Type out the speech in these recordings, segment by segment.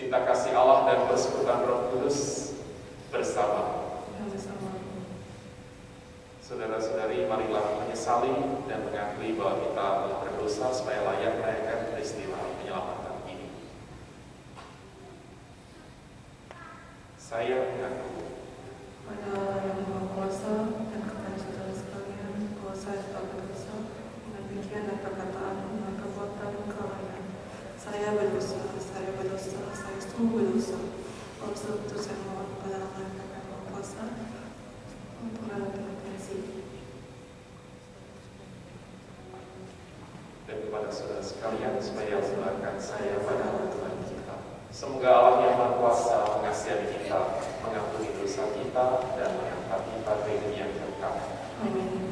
Cinta kasih Allah dan persekutuan Roh Kudus bersama. Saudara-saudari, marilah menyesali dan mengakui bahwa kita telah berdosa supaya layak merayakan peristiwa penyelamatan ini. Saya mengaku pada Allah yang Maha Kuasa dan kepada saudara sekalian bahwa saya telah berdosa dengan pikiran dan perkataan, dengan perbuatan dan kelalaian. Saya berdosa, saya sungguh berdosa. Oleh sebab itu saya mohon kepada Allah yang Maha Kuasa untuk mengampuni dan kepada saudara sekalian supaya serahkan saya pada Tuhan kita. Semoga Allah yang Maha Kuasa mengasihi kita, mengampuni dosa kita, dan mengangkat kita ke dunia yang kekal. Amin.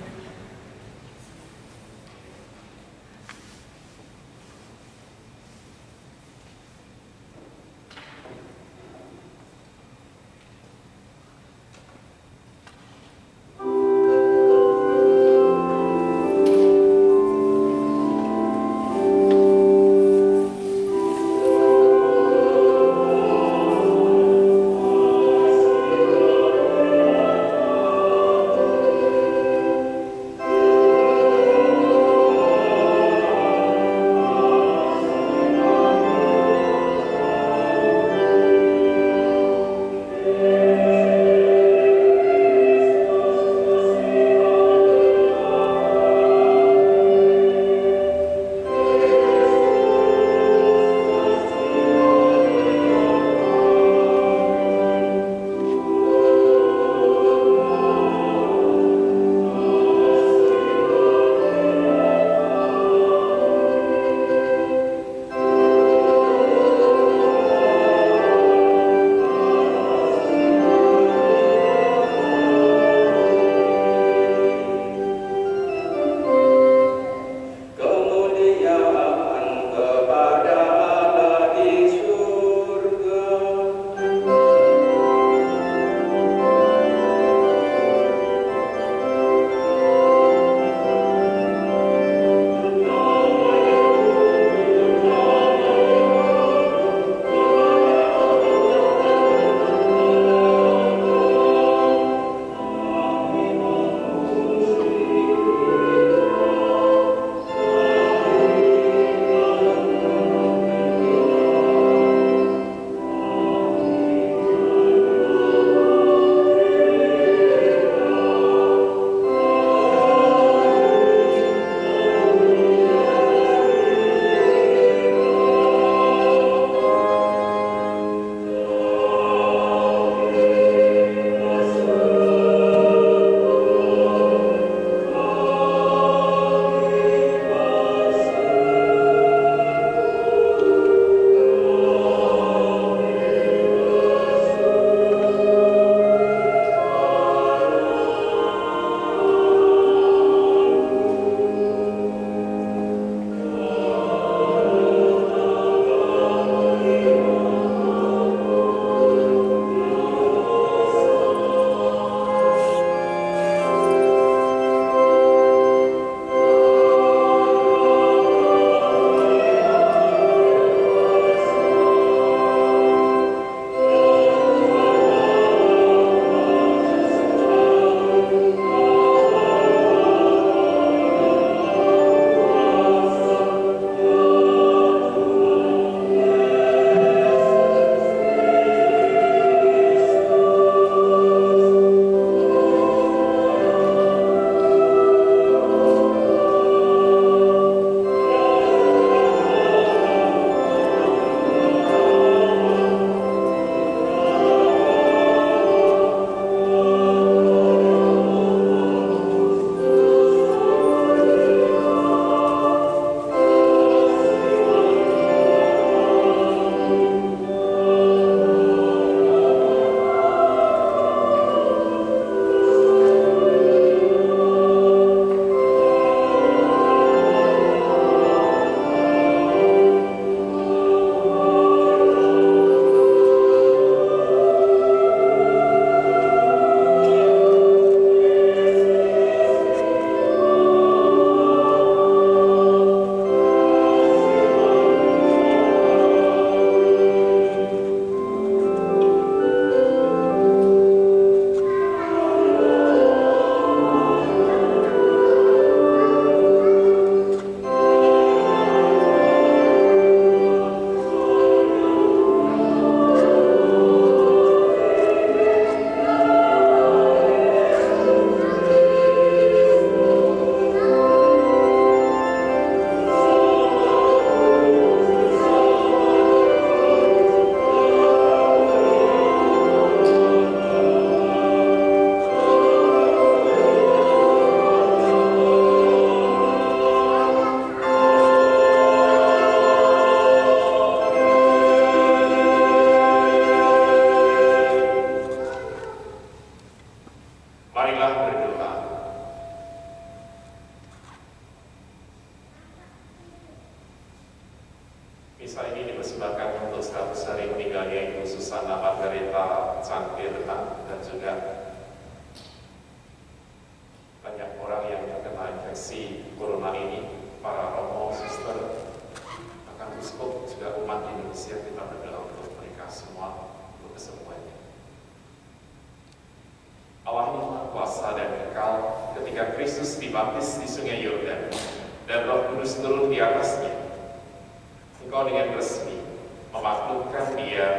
Misa ini dipersembahkan untuk 100 hari meninggalnya Ibu Susana Margareta Cangkirtan dan juga banyak orang yang terkena infeksi corona ini, para romo, suster, bahkan uskup, juga umat Indonesia. Kita berdoa untuk mereka semua, untuk kesembuhannya. Allah yang Maha Kuasa dan kekal, ketika Kristus dibaptis di Sungai Yordan dan Roh Kudus turun di atasnya, Engkau dengan resmi memaklumkan Dia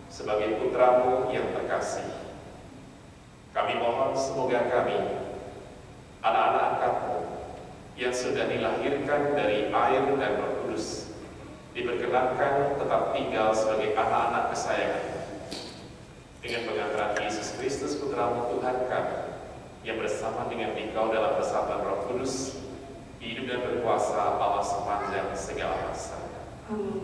sebagai putramu yang terkasih. Kami mohon semoga kami, anak-anak angkatmu yang sudah dilahirkan dari air dan Roh Kudus, diperkenankan tetap tinggal sebagai anak-anak kesayangan dengan pengantaran Yesus Kristus putramu Tuhan kami, yang bersama dengan Engkau dalam persatuan Roh Kudus, hidup dan berkuasa Allah sepanjang segala masa. Amin.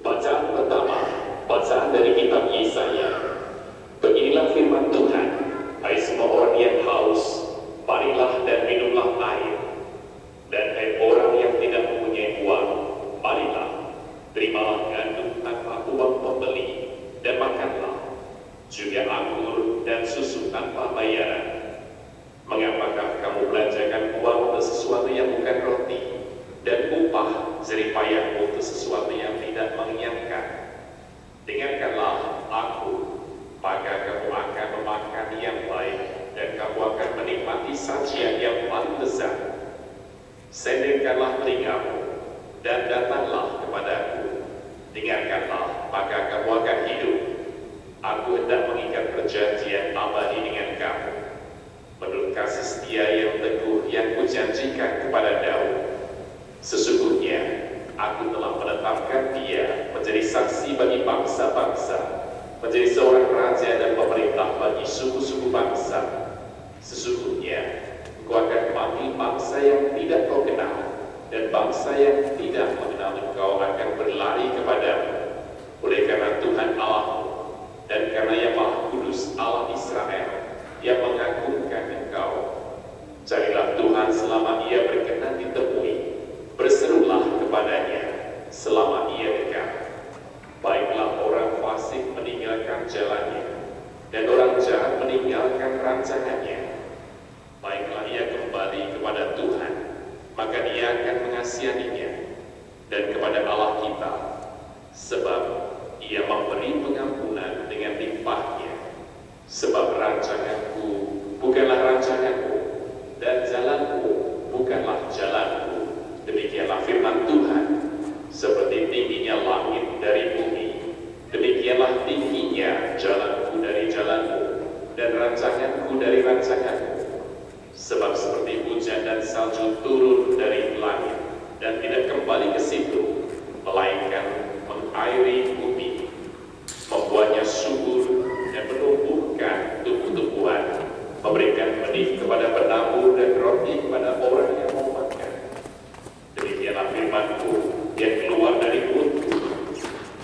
Bacaan pertama, bacaan dari kitab Yesaya. Beginilah firman Tuhan, hai semua orang yang haus, marilah dan minumlah air. Dan hai orang yang tidak mempunyai uang, marilah, terimalah gandum tanpa uang pembeli, dan makanlah, juga anggur dan susu tanpa bayaran. Mengapakah kamu belanjakan uang untuk sesuatu yang bukan roti, dan upah jeripayahmu untuk sesuatu yang tidak mengenyangkan? Dengarkanlah aku, maka kamu akan memakan yang baik, dan kamu akan menikmati sajian yang paling lezat. Sendirikanlah telingamu, dan datanglah kepadaku. Dengarkanlah, maka kamu akan hidup. Aku hendak mengikat perjanjian abadi dengan kamu, menurut kasih setia yang teguh yang kujanjikan kepada Daud. Sesungguhnya aku telah menetapkan dia menjadi saksi bagi bangsa-bangsa, menjadi seorang raja dan pemerintah bagi suku-suku bangsa. Sesungguhnya engkau akan memanggil bangsa yang tidak kau kenal, dan bangsa yang tidak mengenal engkau akan berlari kepadamu. Oleh karena Tuhan Allahmu dan karena Yang Maha Kudus Allah Israel yang mengagungkan engkau, carilah Tuhan selama Ia berkenan ditemui, berserulah kepadanya selama Ia dekat. Baiklah orang fasik meninggalkan jalannya, dan orang jahat meninggalkan rancangannya. Baiklah ia kembali kepada Tuhan, maka Dia akan mengasihaninya, dan kepada Allah kita, sebab Ia memberi pengampunan dengan limpahnya. Sebab rancanganku bukanlah rancanganmu, dan jalanku bukanlah jalanku. Demikianlah firman Tuhan. Seperti tingginya langit dari bumi, demikianlah tingginya jalanku dari jalanmu, dan rancanganku dari rancanganmu. Sebab seperti hujan dan salju turun dari langit, dan tidak kembali ke situ, melainkan mengairi bumi, membuatnya subur dan menumbuhkan tumbuh-tumbuhan, memberikan benih kepada penabur dan roti kepada orang yang mau makan. Demikianlah firman-Ku yang keluar dari mulutku.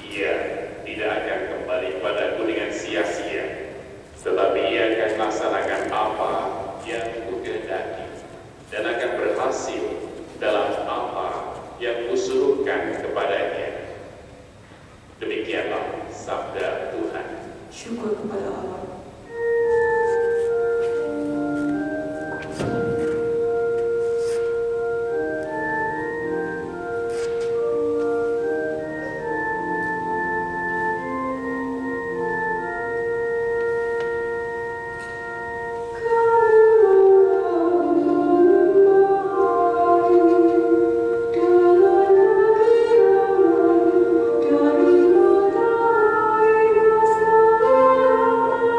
Ia tidak akan kembali kepadaku dengan sia-sia, tetapi Ia akan melaksanakan apa yang Kukehendaki, dan akan berhasil dalam apa yang Kusuruhkan kepadanya. Demikianlah sabda Tuhan. Syukur kepada Allah. Dari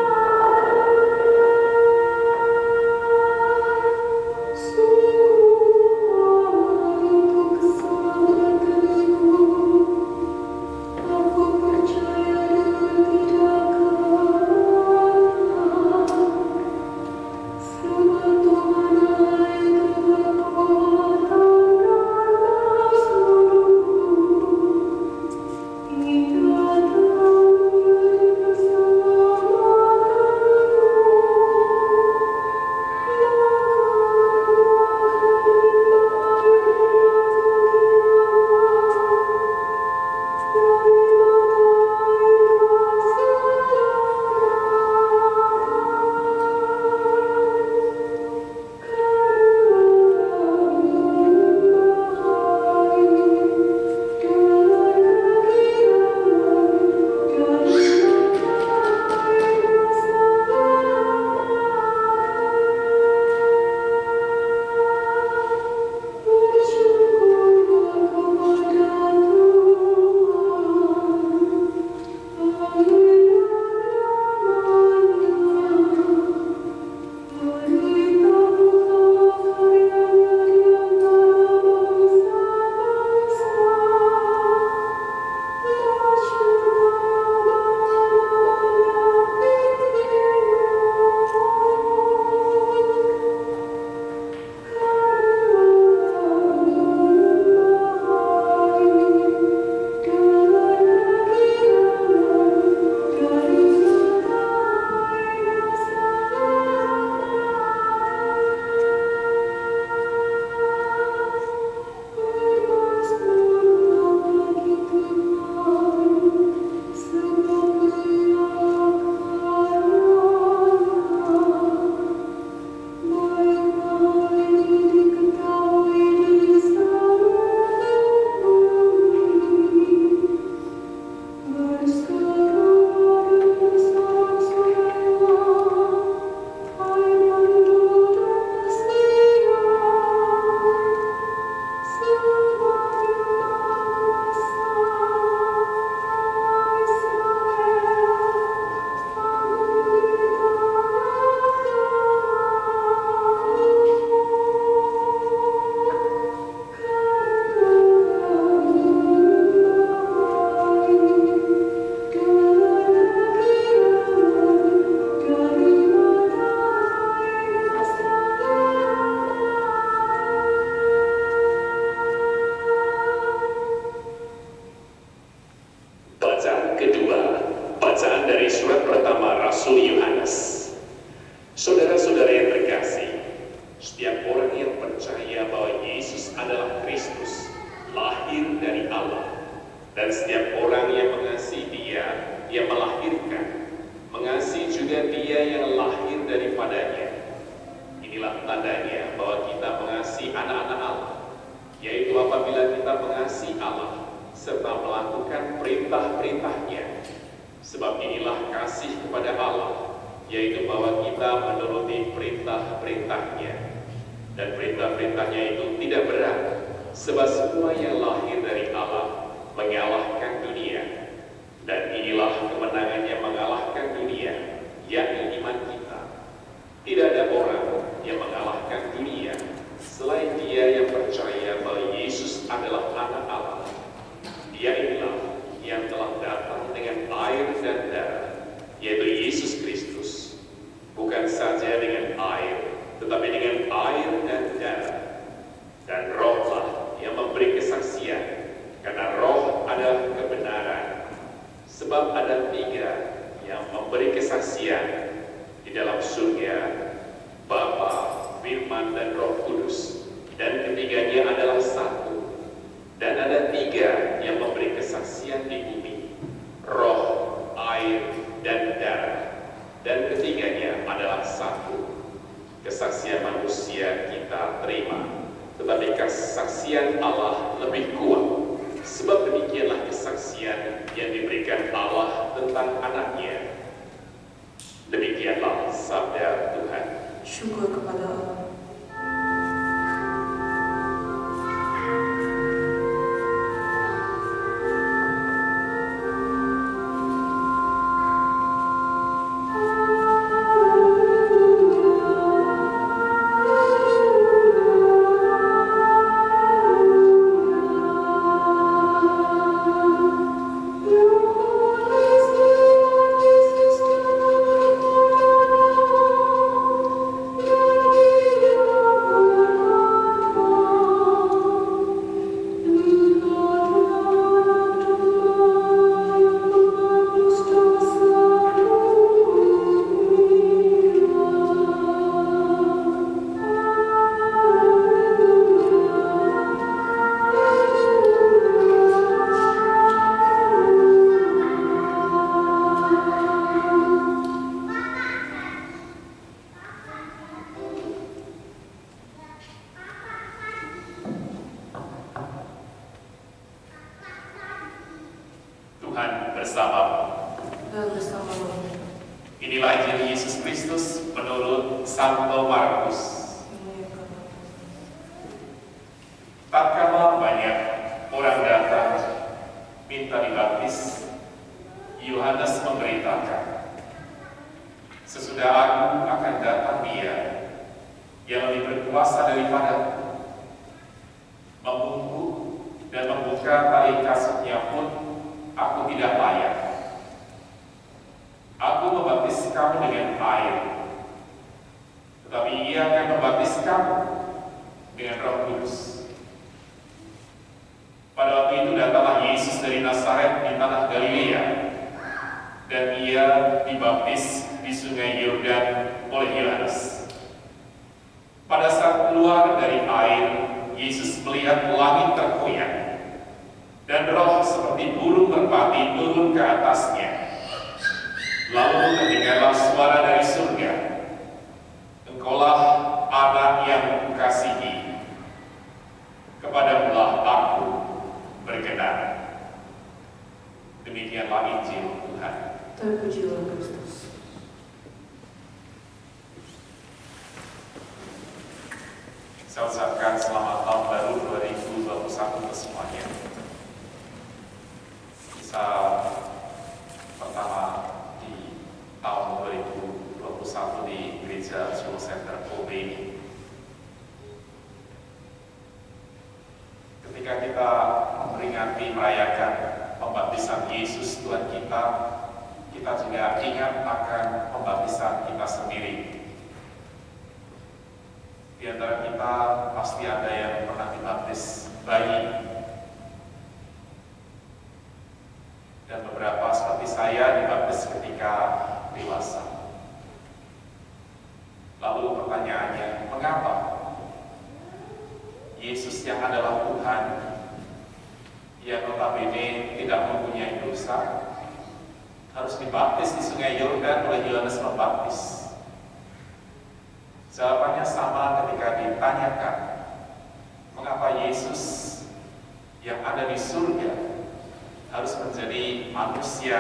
tandanya bahwa kita mengasihi anak-anak Allah, yaitu apabila kita mengasihi Allah serta melakukan perintah-perintahnya. Sebab inilah kasih kepada Allah, yaitu bahwa kita menuruti perintah-perintahnya. Dan perintah-perintahnya itu tidak berat, sebab semua yang lahir dari Allah mengalahkan dunia. Dan inilah kemenangannya mengalahkan dunia, yakni iman kita. Tidak ada orang yang mengalahkan dunia selain dia yang percaya bahwa Yesus adalah anak Allah. Dia inilah yang telah datang dengan air dan darah, yaitu Yesus Kristus. Bukan saja dengan air, tetapi dengan air dan darah. Dan Rohlah yang memberi kesaksian, karena Roh adalah kebenaran. Sebab ada 3 yang memberi kesaksian di dalam surga, Bapa, Firman, dan Roh Kudus, dan ketiganya adalah satu. Dan ada 3 yang memberi kesaksian di bumi, Roh, air, dan darah, dan ketiganya adalah satu. Kesaksian manusia kita terima, tetapi kesaksian Allah lebih kuat. Sebab demikianlah kesaksian yang diberikan Allah tentang anaknya. Demikianlah sabda Tuhan. Syukur kepada Allah. Tuhan bersamamu. Dan bersama-sama. Inilah Injil Yesus Kristus menurut Santo Markus. Tatkala banyak orang datang minta dibaptis, Yohanes memberitakan, sesudah aku akan datang Dia yang lebih berkuasa daripada, membungkuk dan membuka tali kasutnya pun aku tidak layak. Aku membaptis kamu dengan air, tetapi Ia akan membaptis kamu dengan Roh Kudus. Pada waktu itu datanglah Yesus dari Nazaret di tanah Galilea, dan Ia dibaptis di sungai Yordan oleh Yohanes. Pada saat keluar dari air, Yesus melihat langit terkoyak, dan Roh seperti burung merpati turun ke atasnya. Lalu terdengarlah suara dari surga, Engkaulah anak yang kukasihi, kepadamulah aku berkenan. Demikianlah Injil Tuhan. Terpujilah Kristus. Saya ucapkan selamat tahun baru 2021 ke semuanya. Bisa pertama di tahun 2021 di Gereja Solo Center OB ini. Ketika kita memperingati merayakan pembaptisan Yesus Tuhan kita, kita juga ingat akan pembaptisan kita sendiri. Di antara kita pasti ada yang pernah dibaptis bayi, dan beberapa seperti saya dibaptis ketika dewasa. Lalu pertanyaannya, mengapa Yesus yang adalah Tuhan, yang notabene tidak mempunyai dosa, harus dibaptis di sungai Yordan oleh Yohanes Pembaptis? Jawabannya sama ketika ditanyakan, mengapa Yesus yang ada di surga harus menjadi manusia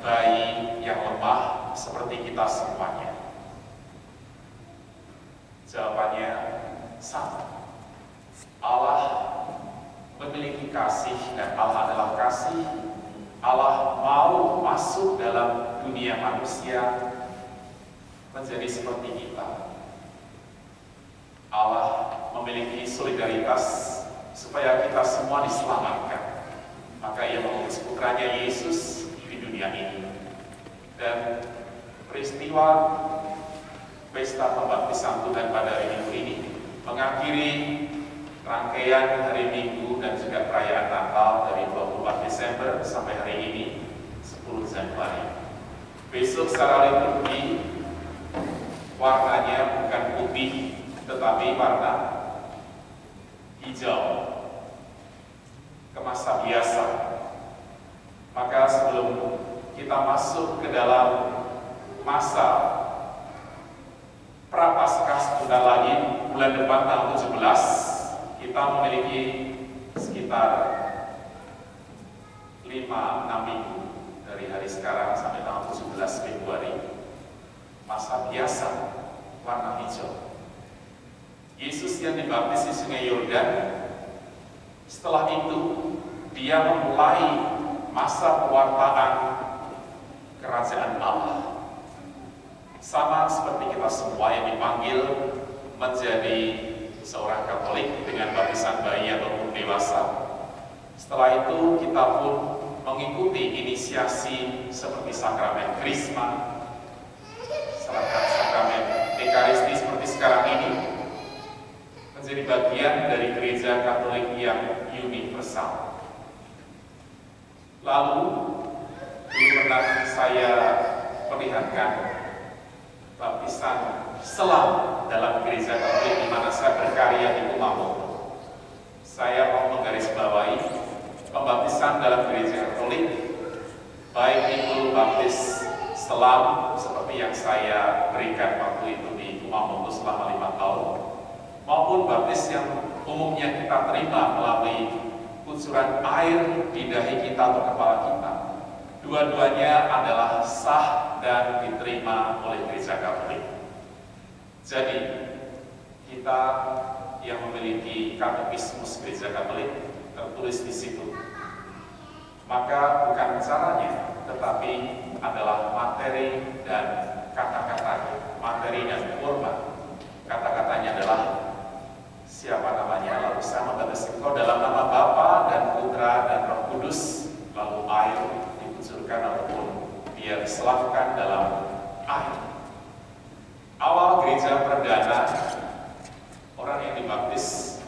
bayi yang lemah seperti kita semuanya? Jawabannya sama. Allah memiliki kasih dan Allah adalah kasih. Allah mau masuk dalam dunia manusia menjadi seperti kita. Allah memiliki solidaritas supaya kita semua diselamatkan. Maka Ia mengutus putranya Yesus di dunia ini. Dan peristiwa pesta pembaptisan Tuhan pada hari Minggu ini mengakhiri rangkaian hari Minggu dan juga perayaan Natal dari 24 Desember sampai hari ini 10 Januari. Besok secara liturgi warnanya bukan putih tetapi warna hijau, kemasa biasa. Maka sebelum kita masuk ke dalam masa Prapaskah sebentar lagi, bulan depan tanggal 17, kita memiliki sekitar 5-6 minggu dari hari sekarang sampai tanggal 17 Februari. Masa biasa, warna hijau. Yesus yang dibaptis di Sungai Yordan, setelah itu dia memulai masa pewartaan kerajaan Allah. Sama seperti kita semua yang dipanggil menjadi seorang Katolik dengan baptisan bayi ataupun dewasa. Setelah itu kita pun mengikuti inisiasi seperti sakramen Krisma, sakramen Ekaristi seperti sekarang ini, menjadi bagian dari gereja Katolik yang universal. Lalu, dulu pernah saya perlihatkan baptisan selam dalam gereja Katolik di mana saya berkarya di Kumamoto. Saya mau menggarisbawahi pembaptisan dalam gereja Katolik, baik itu baptis selam seperti yang saya berikan waktu itu di Kumamoto selama 5 tahun, maupun baptis yang umumnya kita terima melalui kucuran air di dahi kita atau kepala kita. Dua-duanya adalah sah dan diterima oleh gereja Katolik. Jadi, kita yang memiliki katekismus gereja Katolik tertulis di situ. Maka bukan caranya, tetapi adalah materi dan kata-katanya, materi dan format. Kata-katanya adalah siapa namanya, lalu saya membatasi engkau dalam nama Bapa dan Putra dan Roh Kudus, lalu air dikucurkan ataupun dia diselamkan dalam air. Awal gereja perdana, orang yang dibaptis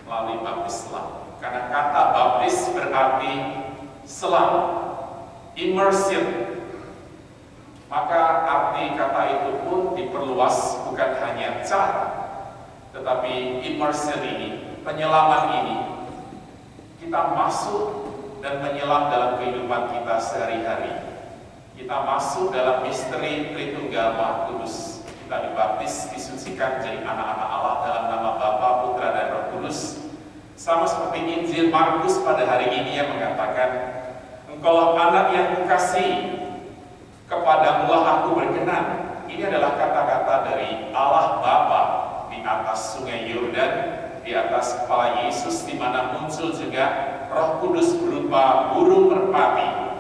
melalui baptis selam. Karena kata baptis berarti selam, immersion. Maka arti kata itu pun diperluas, bukan hanya cara, tetapi immersion ini, penyelaman ini, kita masuk dan menyelam dalam kehidupan kita sehari-hari. Kita masuk dalam misteri Tritunggal Maha Kudus. Kita dibaptis, disucikan menjadi anak-anak Allah dalam nama Bapa, Putra, dan Roh Kudus. Sama seperti Injil Markus pada hari ini yang mengatakan, engkaulah anak yang kukasihi, kepadamulah aku berkenan. Ini adalah kata-kata dari Allah Bapa di atas Sungai Yordan, di atas kepala Yesus, di mana muncul juga Roh Kudus berupa burung merpati.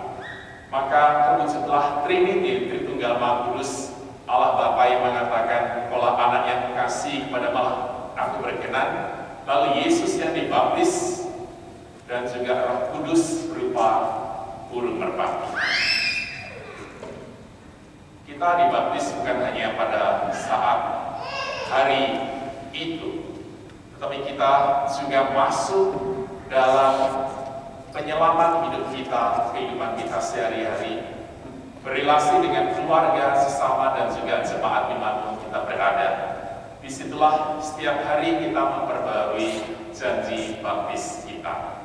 Maka terwujudlah Trinity, Tritunggal Maha Kudus, Allah Bapa yang mengatakan, engkaulah anak yang kukasihi, kepadamulah aku berkenan. Lalu Yesus yang dibaptis dan juga Roh Kudus berupa burung merpati. Kita dibaptis bukan hanya pada saat hari itu, tetapi kita juga masuk dalam penyelaman hidup kita, kehidupan kita sehari-hari, berrelasi dengan keluarga, sesama, dan juga jemaat dimanapun kita berada. Disitulah setiap hari kita memperbarui janji baptis kita.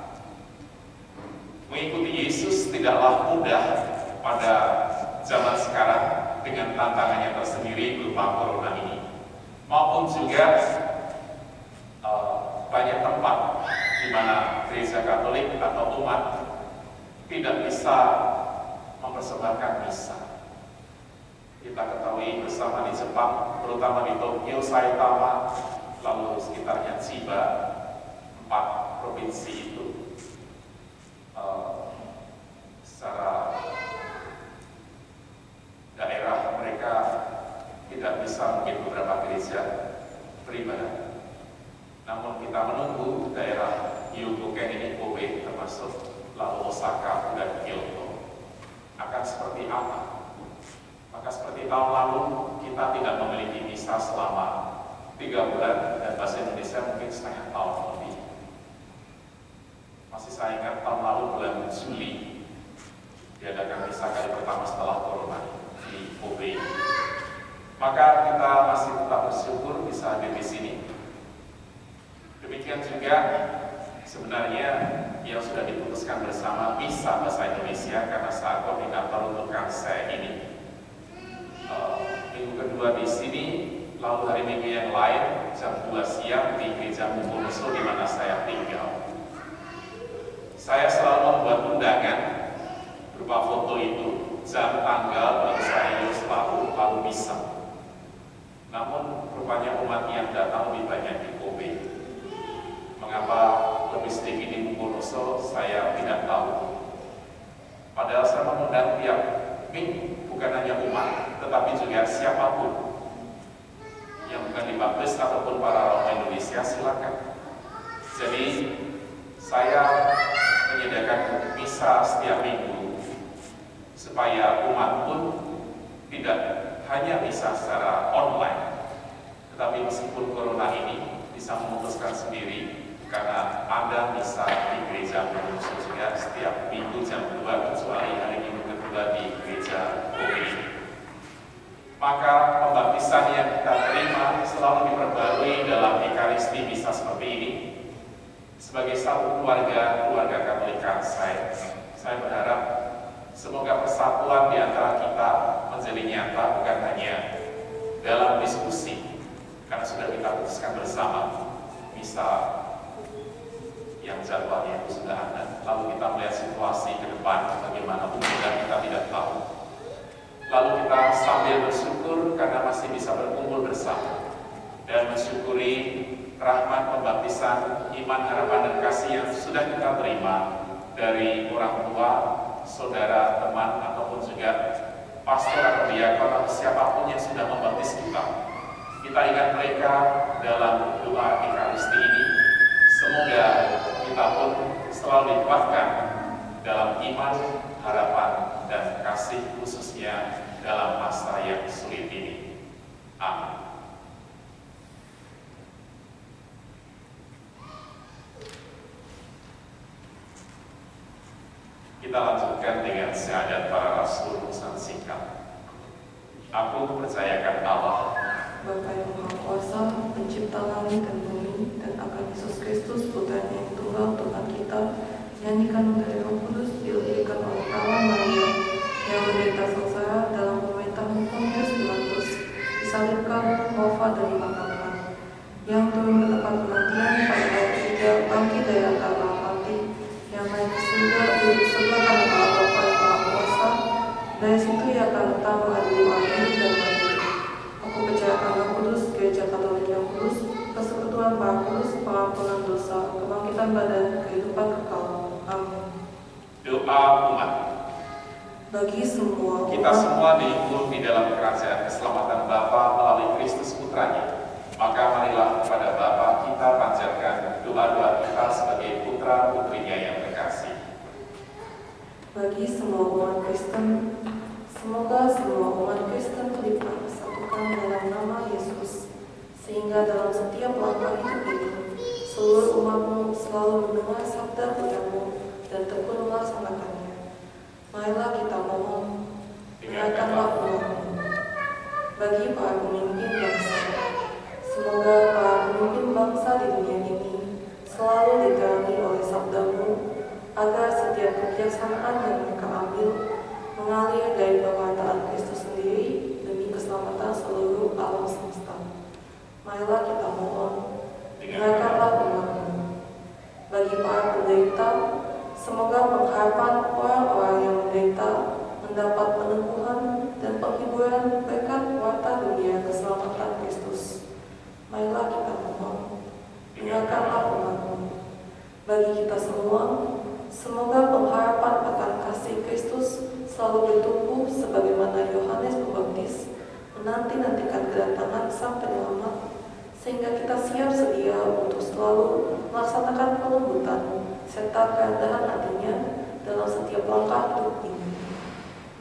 Mengikuti Yesus tidaklah mudah pada zaman sekarang dengan tantangannya tersendiri berupa corona ini. Namun juga banyak tempat di mana gereja Katolik atau umat tidak bisa mempersembahkan misa. Kita ketahui bersama di Jepang, terutama di Tokyo, Saitama, lalu sekitarnya Chiba, 4 provinsi itu secara daerah mereka tidak bisa mungkin beberapa gereja beribadah. Namun kita menunggu daerah Hyogoken ini, Kobe termasuk, lalu Osaka dan Kyoto akan seperti apa. Maka seperti tahun lalu kita tidak memiliki misa selama 3 bulan dan bahasa Indonesia mungkin setengah tahun lebih. Masih saya ingat tahun lalu bulan Juli diadakan misa kali pertama setelah corona di Kobe. Maka kita masih tetap bersyukur bisa hadir di sini. Demikian juga sebenarnya yang sudah diputuskan bersama misa bahasa Indonesia karena saat koordinator untuk Kansai ini minggu kedua di sini, lalu hari Minggu yang lain jam 2 siang di Gereja Mukonoso di mana saya tinggal. Saya selalu membuat undangan berupa foto itu, jam, tanggal, baru saya lalu bisa. Namun rupanya umat yang datang lebih banyak di Kobe. Mengapa lebih sedikit di Mukonoso, saya tidak tahu. Padahal saya mengundang tiap minggu, bukan hanya umat, tetapi juga siapapun yang bukan dibaptis ataupun para Romo Indonesia, silakan. Jadi saya menyediakan misa setiap minggu supaya umat pun tidak hanya misa secara online, tetapi meskipun corona ini bisa memutuskan sendiri. Karena ada misa di gereja Mukonoso juga setiap minggu jam 2 kecuali hari Minggu kedua di gereja Kobe. Maka pembaptisan yang kita terima selalu diperbarui dalam Ekaristi misa seperti ini. Sebagai satu keluarga Katolik Kansai, saya berharap semoga persatuan di antara kita menjadi nyata bukan hanya dalam diskusi, karena sudah kita putuskan bersama misa yang jadwalnya itu sudah ada. Lalu kita melihat situasi ke depan bagaimana, mungkin kita tidak tahu. Lalu kita sambil bersyukur karena masih bisa berkumpul bersama dan mensyukuri rahmat pembaptisan, iman, harapan, dan kasih yang sudah kita terima dari orang tua, saudara, teman, ataupun juga pastor atau diakon atau siapapun yang sudah membaptis kita. Kita ingat mereka dalam doa Ekaristi ini. Semoga kita pun selalu dikuatkan dalam iman, harapan, dan kasih, khususnya dalam masa yang sulit ini. Amin. Kita lanjutkan dengan syahadat para rasul pesan singkat. Aku percayakan Allah, Bapa yang Maha Kuasa, pencipta langit dan bumi, dan akan Yesus Kristus, Putranya yang tunggal Tuhan kita, yang dikandung dari Roh Kudus, dilahirkan oleh Allah Maria, yang menderita sengsara dalam pemerintahan Pontius Pilatus, disalibkan, wafat dan dimakamkan, yang turun ke tempat kematian pada hari ketiga, bangkit dari antara mati, yang naik ke surga, duduk sebelah kanan Allah Bapa yang Maha Kuasa. Dari situ ia akan datang mengadili orang hidup dan mati. Aku percayakan Roh Kudus, Gereja Katolik yang kudus, persekutuan para kudus, pengampunan dosa, kebangkitan badan, kehidupan kekal. Amin. Doa umat. Bagi semua Kita semua diimpun di dalam kerajaan keselamatan Bapa melalui Kristus Putranya. Maka marilah kepada Bapa kita panjatkan doa-doa kita sebagai putra putrinya yang terkasih. Bagi semua umat Kristen, semoga semua umat Kristen dipersatukan dalam nama Yesus, sehingga dalam setiap langkah hidup itu, seluruh umatmu selalu mendengar sabda Putramu dan tekun melaksanakannya. Marilah kita mohon, dengarkanlah umatmu. Bagi para pemimpin bangsa, semoga para pemimpin bangsa di dunia ini selalu diterangi oleh sabdamu, agar setiap kebijaksanaan yang mereka ambil mengalir dari perkataan Kristus sendiri demi keselamatan seluruh alam semesta. Marilah kita mohon, dengarkanlah umat-Mu. Bagi para penderita, semoga pengharapan orang-orang yang menderita mendapat peneguhan dan penghiburan berkat warta dunia keselamatan Kristus. Marilah kita mohon, dengarkanlah umat-Mu. Bagi kita semua, semoga pengharapan akan kasih Kristus selalu bertumbuh sebagaimana Yohanes Pembaptis menanti-nantikan kedatangan Sang Penyelamat, sehingga kita siap sedia untuk selalu melaksanakan pelembutan serta kerendahan hatinya dalam setiap langkah hidup ini.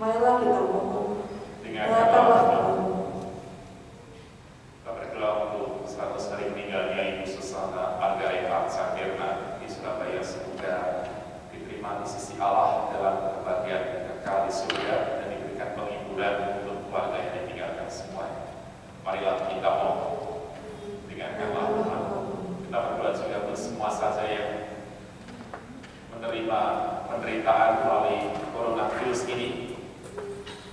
Marilah kita mohon, dengarkanlah Tuhan. Kita berdoa untuk 100 hari meninggalnya Ibu Susana Margaret Samirna di Surabaya, semoga diterima di sisi Allah dalam kebahagiaan kekal di surga dan diberikan penghiburan untuk keluarga yang ditinggalkan semuanya. Marilah kita mohon, dengarkanlah Tuhan. Kita berdoa juga untuk semua saja yang menerima penderitaan melalui coronavirus ini,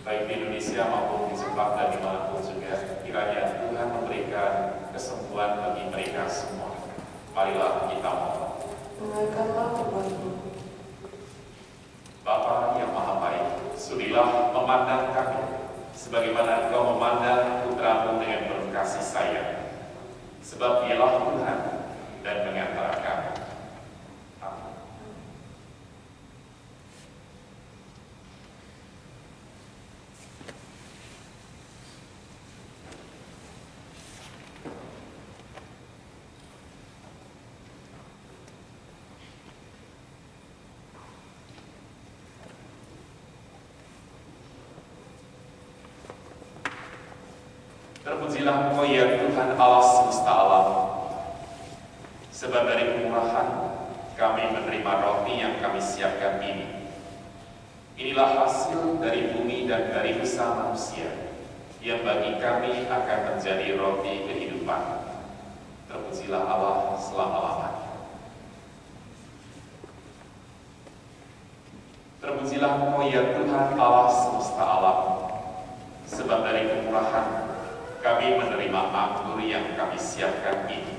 baik di Indonesia maupun di Jepang dan dimanapun juga. Kiranya Tuhan memberikan kesembuhan bagi mereka semua. Marilah kita mohon. Dengarkanlah Tuhan. Bapa yang Maha Baik, sudilah memandang kami sebagaimana Engkau memandang putra-Mu dengan penuh kasih sayang. Sebab Dialah Tuhan dan mengantara kami. Amin. Terpujilah Engkau ya Tuhan Allah semesta alam, sebab dari kemurahan kami menerima roti yang kami siapkan ini. Inilah hasil dari bumi dan dari usaha manusia, yang bagi kami akan menjadi roti kehidupan. Terpujilah Allah selama-lamanya. Terpujilah Engkau ya Tuhan Allah semesta alam, sebab dari kemurahan kami menerima anggur yang kami siapkan ini.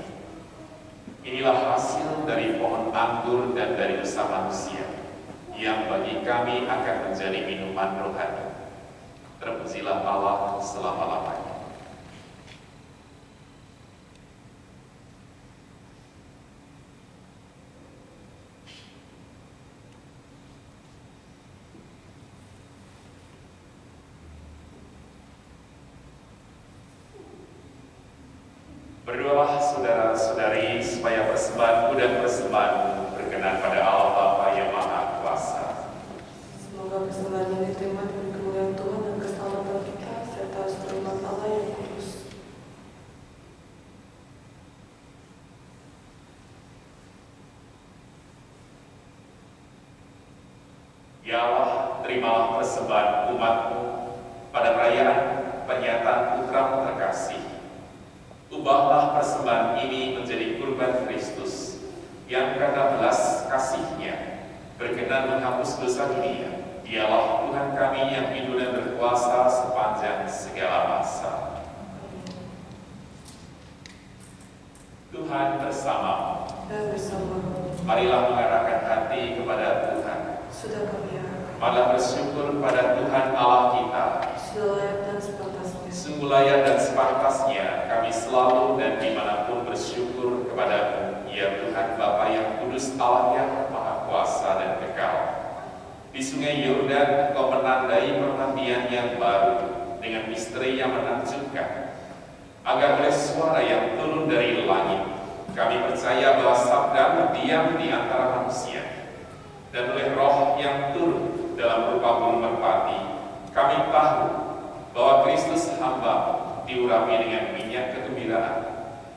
Inilah hasil dari pohon anggur dan dari usaha manusia, yang bagi kami akan menjadi minuman rohani. Terpujilah Allah selama-lamanya. Berdoalah saudara-saudari supaya persembahanku dan persembahanmu berkenan pada Allah Bapa yang Maha Kuasa. Semoga persembahan ini diterima dengan kemuliaan Tuhan dan keselamatan kita, serta seluruh umat Allah yang kudus. Ya Allah, terimalah persembahan umat-Mu pada perayaan penyataan Putra-Mu terkasih. Ubahlah persembahan ini menjadi kurban Kristus yang karena belas kasih-Nya berkenan menghapus dosa dunia. Dialah Tuhan kami yang hidup dan berkuasa sepanjang segala masa. Tuhan bersama. Dan bersama. Marilah mengarahkan hati kepada Tuhan. Sudah kami arahkan. Marilah bersyukur kepada Tuhan Allah kita. Sudah layak dan sepantasnya. Sungguh layak dan sepantasnya kami selalu dan dimanapun bersyukur kepada-Mu, ya Tuhan Bapa yang kudus, Allah yang Maha Kuasa dan kekal. Di sungai Yordan Engkau menandai perhatian yang baru dengan misteri yang menakjubkan, agar oleh suara yang turun dari langit kami percaya bahwa sabda-Mu diam di antara manusia, dan oleh roh yang turun dalam rupa burung merpati kami tahu bahwa Kristus hamba diurapi dengan minyak kegembiraan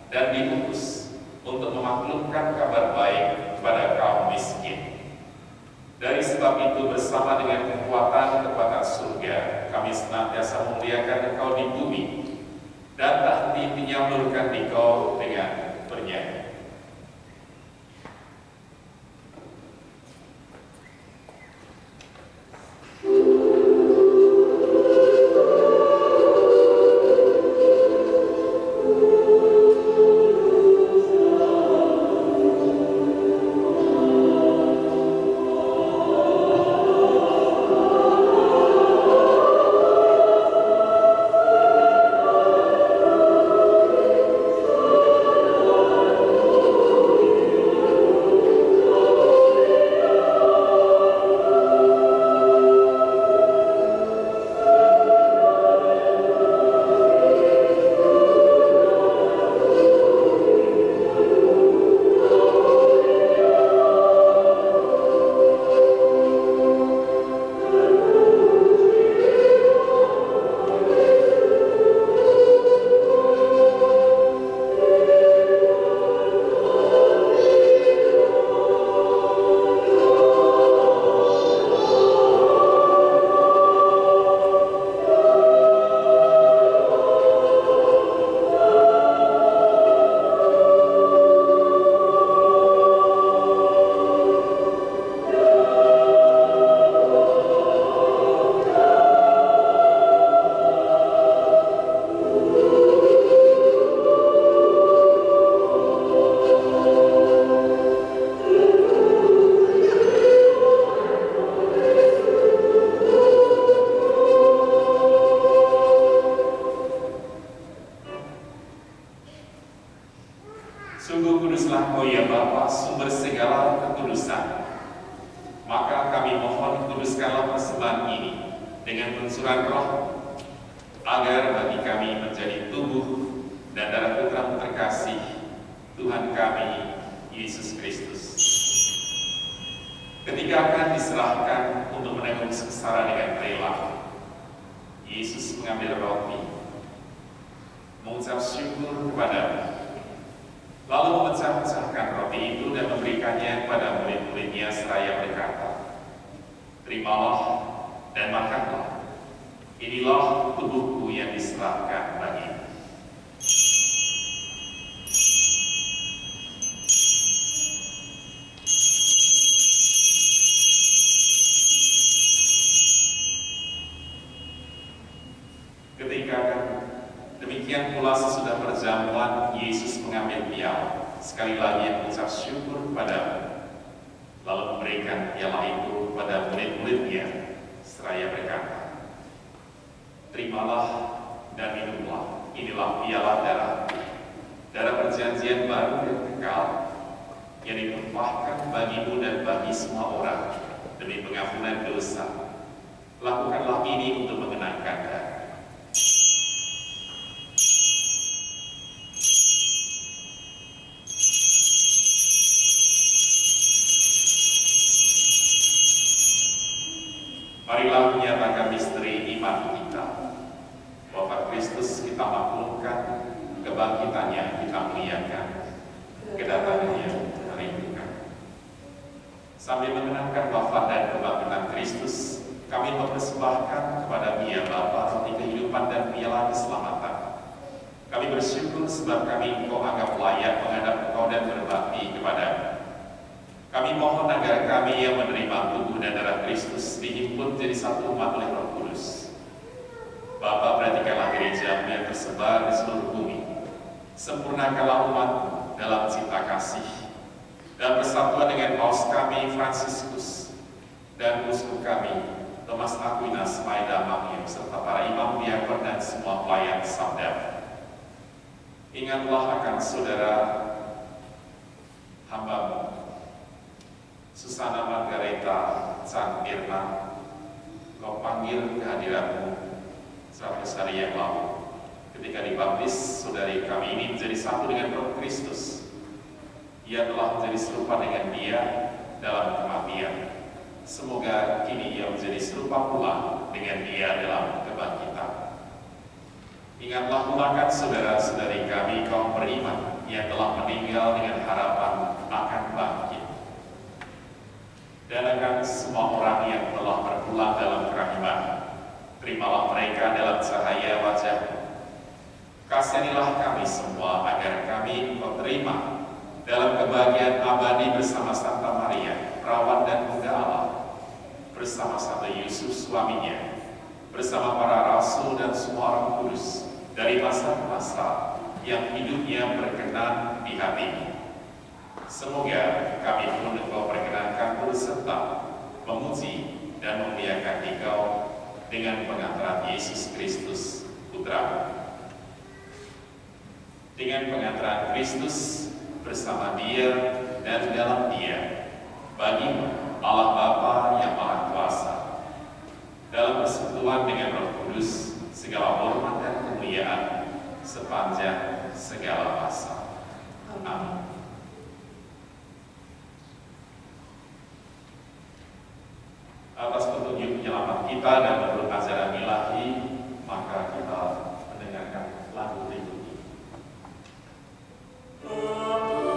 dan dibungkus untuk memaklumkan kabar baik kepada kaum miskin. Dari sebab itu bersama dengan kekuatan surga kami senantiasa memuliakan Engkau di bumi dan tak henti-hentinya meluluhkan Engkau dengan bernyanyi. Sungguh kuduslah Kau ya Bapa, sumber segala kekudusan. Maka kami mohon kuduskanlah persembahan ini dengan pensuran Roh, agar bagi kami menjadi tubuh dan darah Putra terkasih Tuhan kami Yesus Kristus. Ketika akan diserahkan untuk menanggung sengsara dengan rela, Yesus mengambil roti, mengucap syukur kepada-Mu, lalu memecah-pecahkan roti itu dan memberikannya kepada murid-muridnya seraya berkata, "Terimalah dan makanlah, inilah tubuhku yang diserahkan bagimu." Ketika demikian pula sesudah perjamuan, Yesus mengambil piala, sekali lagi mengucap syukur kepada-Mu, lalu memberikan piala itu kepada murid-muridnya seraya berkata, "Terimalah dan minumlah, inilah piala darah perjanjian baru dan kekal, yang ditumpahkan bagimu dan bagi semua orang demi pengampunan dosa. Lakukanlah ini untuk mengenangkan darah." Marilah menyatakan misteri iman kita, bahwa Kristus kita maklumkan, kebangkitannya kita muliakan, kedatangannya merindukan. Sambil mengenangkan wafat dan kebangkitan Kristus, kami mempersembahkan kepada Dia Bapa roti kehidupan dan piala keselamatan. Kami bersyukur sebab kami Engkau anggap layak menghadap Engkau dan berbakti kepada-Mu. Kami mohon agar kami yang menerima tubuh dan darah Kristus dihimpun jadi satu umat oleh Roh Kudus. Bapa, perhatikanlah gereja yang tersebar di seluruh bumi. Sempurnakanlah umat dalam cinta kasih dan persatuan dengan Paus kami Fransiskus dan uskup kami Thomas Aquinas Maeda Mahyum serta para imam diakon dan semua pelayan sabda. Ingatlah akan saudara hamba-Mu Susana Margareta Chan Mirna, Kau panggil kehadiran-Mu 100 hari yang lalu. Ketika dibaptis, saudari kami ini menjadi satu dengan Roh Kristus. Ia telah menjadi serupa dengan Dia dalam kematian. Semoga kini ia menjadi serupa pula dengan Dia dalam kebangkitan. Ingatlah pula kan saudara-saudari kami kaum beriman yang telah meninggal dengan harapan akan bangkit. Dan akan semua orang yang telah berpulang dalam kerahiman, terimalah mereka dalam cahaya wajah-Mu. Kasihanilah kami semua agar kami Engkau terima dalam kebahagiaan abadi bersama Santa Maria, perawan dan Bunda Allah, bersama Santo Yusuf suaminya, bersama para rasul dan semua orang kudus dari masa ke masa yang hidupnya berkenan di hati-Mu. Semoga kami pun Engkau perkenankan berserta memuji dan memuliakan Engkau dengan pengantaran Yesus Kristus Putra. Dengan pengantaran Kristus bersama Dia dan dalam Dia, bagi Allah Bapa yang Maha Kuasa, dalam persekutuan dengan Roh Kudus, segala hormat dan kemuliaan sepanjang segala masa. Amin. Atas petunjuk penyelamat kita dan menurut ajaran ilahi, maka kita mendengarkan lagu liturgi. Thank you.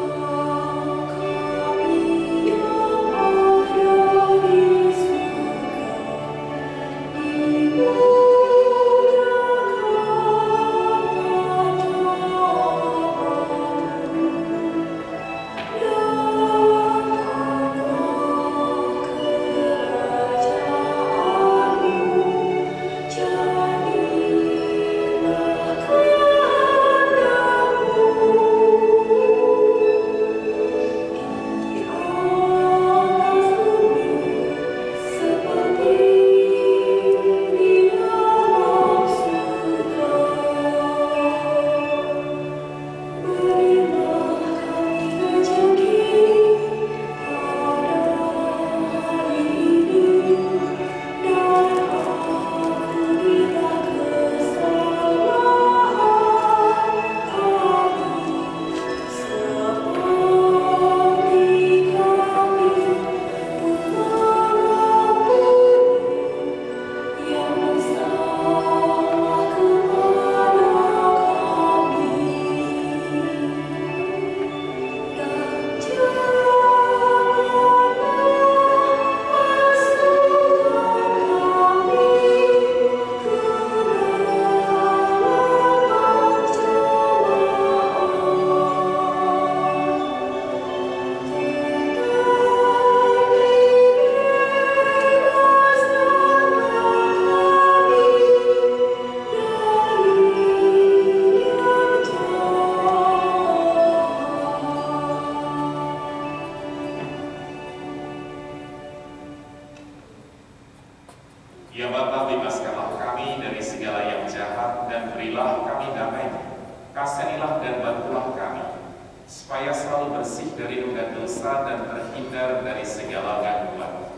bersih dari noda dosa dan terhindar dari segala gangguan,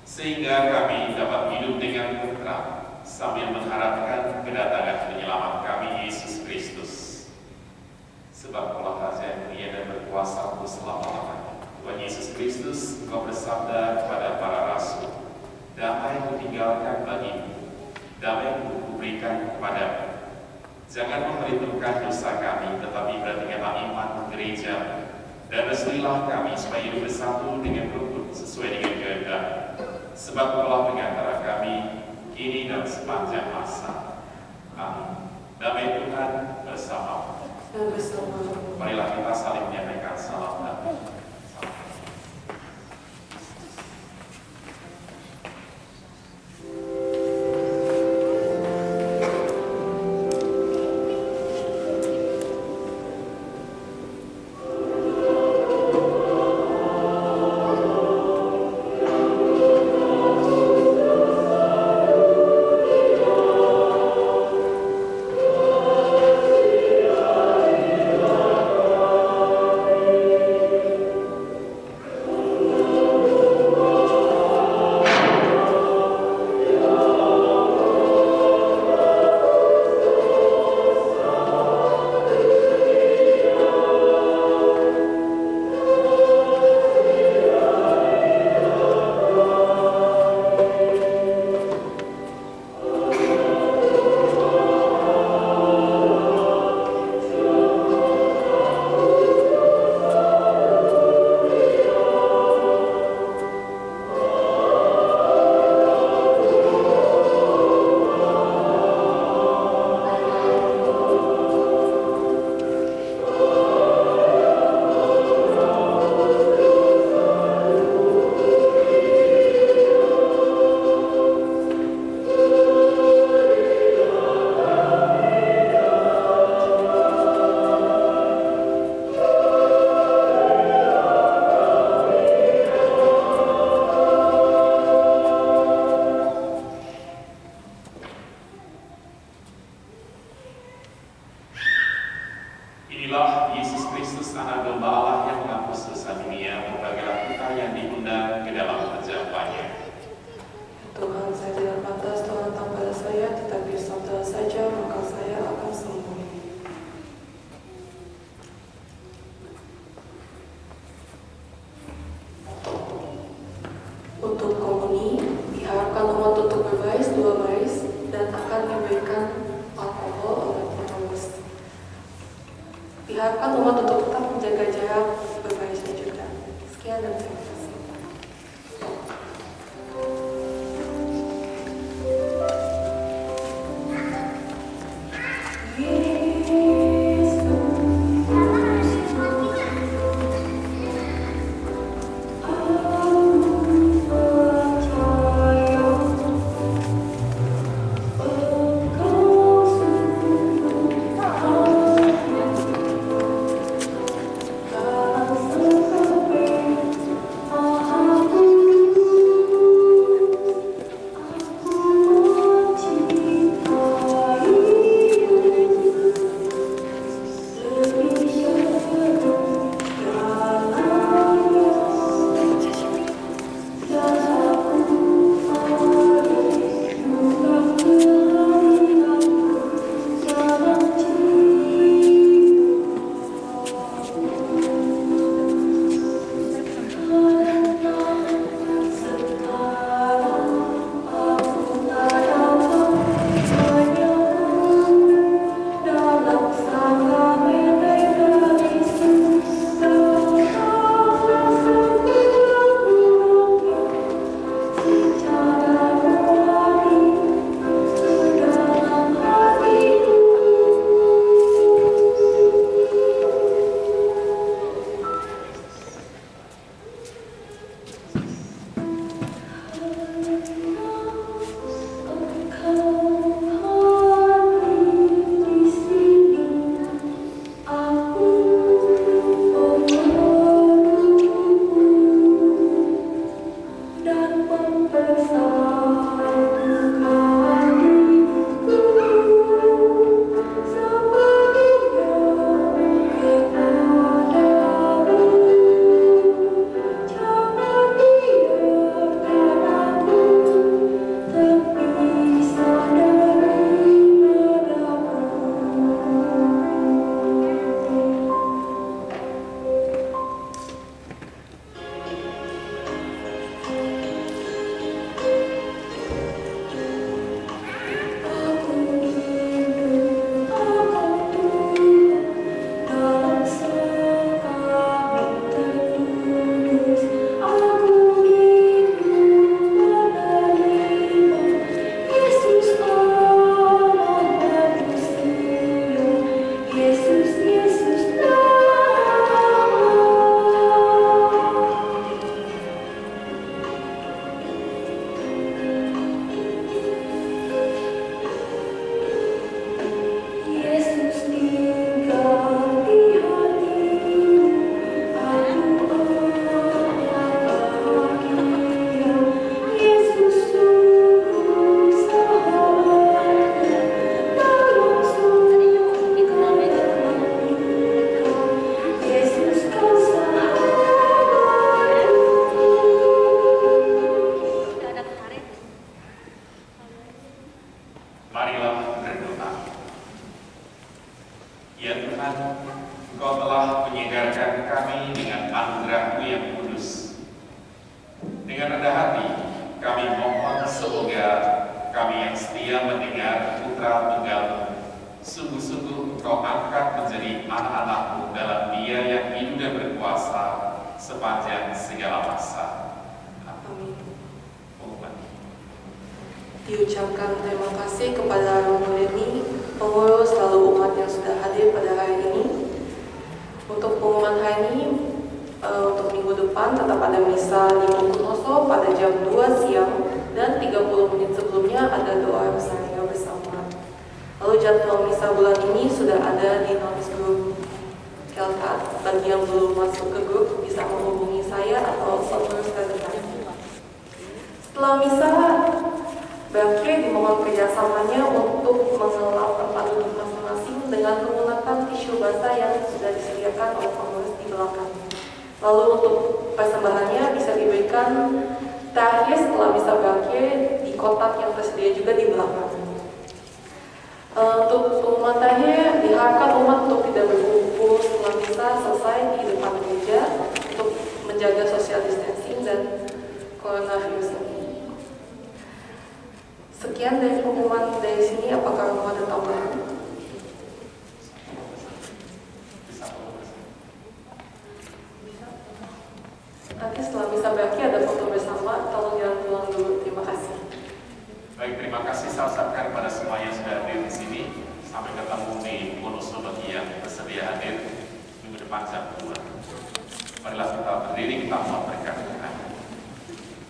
sehingga kami dapat hidup dengan tentram sambil mengharapkan kedatangan penyelamat kami Yesus Kristus. Sebab Allah Raja yang mulia dan berkuasa untuk selama-lamanya. Tuhan Yesus Kristus, Engkau bersabda kepada para rasul, damai kutinggalkan bagimu, damai kuberikan kepadamu. Jangan memperhitungkan dosa kami, tetapi perhatikanlah iman gereja, dan restuilah kami supaya hidup bersatu dengan rukun sesuai dengan kehendak. Sebab Engkau pengantara kami kini dan sepanjang masa. Amin. Damai Tuhan bersamamu. Dan bersama. Marilah kita saling menyampaikan salam damai. Inilah Yesus Kristus, anak domba Allah yang menghapus dosa dunia. Berbagailah kita yang diundang ke dalam perjamuannya. Tuhan, saya tidak pantas Tuhan datang pada saya, tetapi sabda saja maka saya akan sembuh. Untuk komuni, diharapkan umat untuk berbaris 2 baris dan akan diberikan alkohol oleh pengurus. Diharapkan umat untuk tetap menjaga jarak berbarisnya juga. Sekian dan terima kasih. telah menyegarkan kami dengan anugerah-Mu yang kudus. Dengan rendah hati, kami mohon semoga kami yang setia mendengar Putra Tunggal-Mu sungguh-sungguh Engkau angkat menjadi anak-anak-Mu dalam Dia yang hidup dan berkuasa sepanjang segala masa. Amin. Amin. Diucapkan terima kasih kepada Romo Leni, pengurus lalu umat yang sudah hadir pada hari ini. Untuk pengumuman hari ini, untuk minggu depan tetap ada misa di Kunoso pada jam 2 siang dan 30 menit sebelumnya ada doa bersama bersama. Lalu jadwal misa bulan ini sudah ada di notis grup Kelkat. Bagi yang belum masuk ke grup bisa menghubungi saya atau pengurus terdekat. Setelah misa, Bakri dimohon kerjasamanya untuk mengelap tempat duduk masing-masing dengan menggunakan tisu basah yang sudah disediakan oleh pengurus di belakang. Lalu untuk persembahannya bisa diberikan terakhir setelah misa berakhir di kotak yang tersedia juga di belakang. Untuk pengumuman terakhir, diharapkan umat untuk tidak berkumpul setelah misa selesai di depan gereja untuk menjaga social distancing dan coronavirus ini. Sekian dari pengumuman dari sini. Apakah mau ada tambahan? Nanti setelah misa berakhir ada foto bersama. Tolong jangan pulang dulu. Terima kasih. Baik, terima kasih saya ucapkan kepada semua yang sudah hadir di sini. Sampai ketemu di Kunoso bagi yang bersedia hadir minggu depan jam 2. Marilah kita berdiri, kita mohon berkat Tuhan.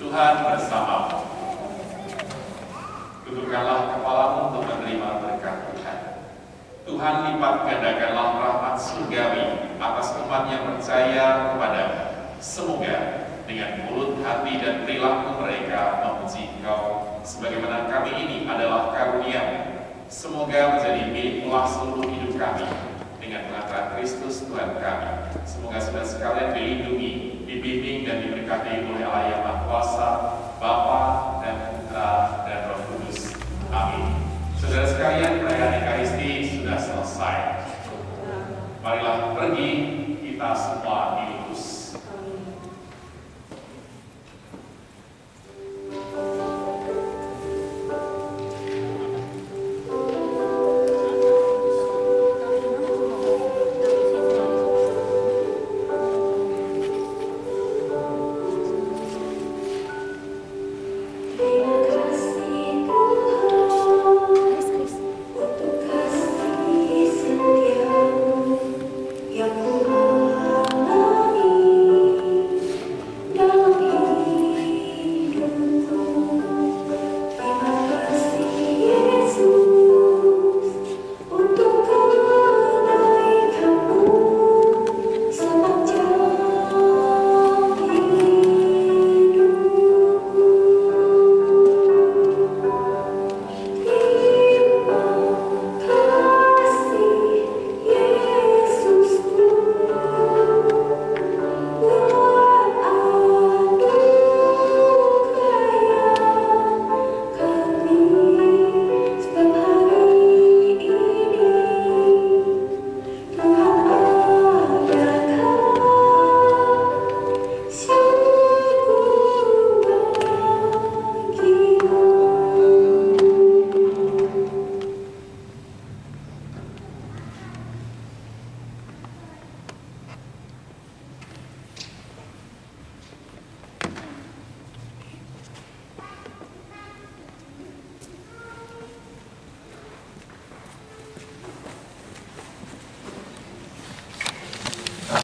Tuhan bersamamu. Dudukkanlah kepalamu untuk menerima berkat Tuhan. Tuhan lipat gandakanlah rahmat surgawi atas umat yang percaya kepada-Mu. Semoga dengan mulut, hati, dan perilaku mereka memuji Engkau, sebagaimana kami ini adalah karunia. Semoga menjadi milik-Mu seluruh hidup kami dengan pengantaran Kristus Tuhan kami. Semoga saudara sekalian dilindungi, dibimbing, dan diberkati oleh Allah yang Maha Kuasa, Bapa dan Putra dan Roh Kudus. Amin. Saudara sekalian, perayaan Ekaristi sudah selesai. Marilah pergi